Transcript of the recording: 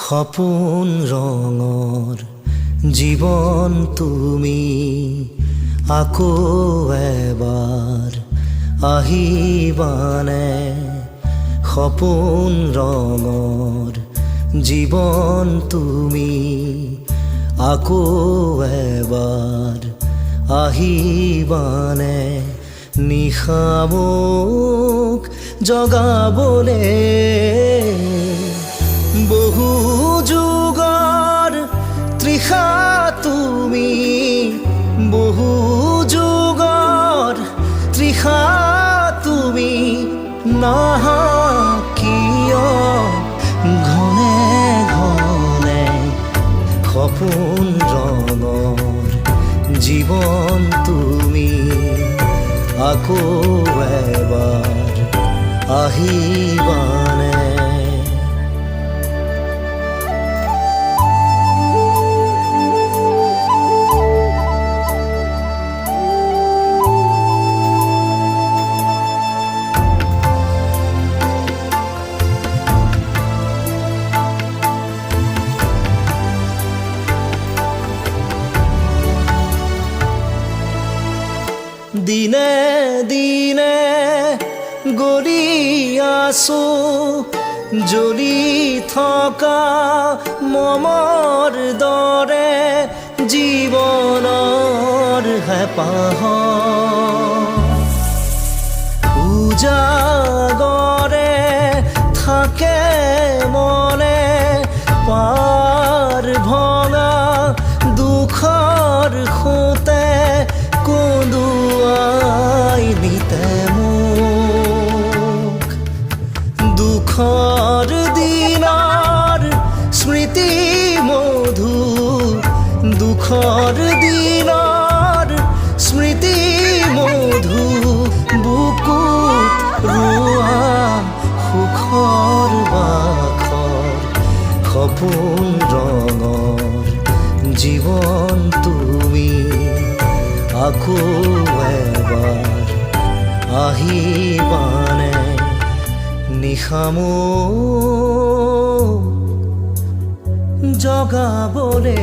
সপোন ৰঙৰ জীৱন তুমি আকৌ এবাৰ আহিবানে সপোন ৰঙৰ জীৱন তুমি আকৌ এবাৰ আহিবানে নিশা মোক জগাবলে বহু যুগৰ তৃষা তুমি বহু যুগৰ তৃষা তুমি নাহা কিয় ঘনে ঘনে সপোন ৰঙৰ জীৱন তুমি আকৌ এবাৰ আহিবানে দিনে দিনে গলি আছো জ্বলি থকা মমৰ দৰে জীৱনৰ হেঁপাহ উজাগৰে থাকে মনে পাৰ ভঙা দুখৰ খুঁতে কন্দুৱাই নিতে মোক দুখৰ দিনৰ স্মৃতি মধু দুখৰ দিনৰ স্মৃতি মধু বুকুত ৰোৱা সুখৰ বাখৰ সপোন ৰঙৰ জীৱন তুমি আকৌ এবাৰ আহিবানে নিশা মোক জগাবলে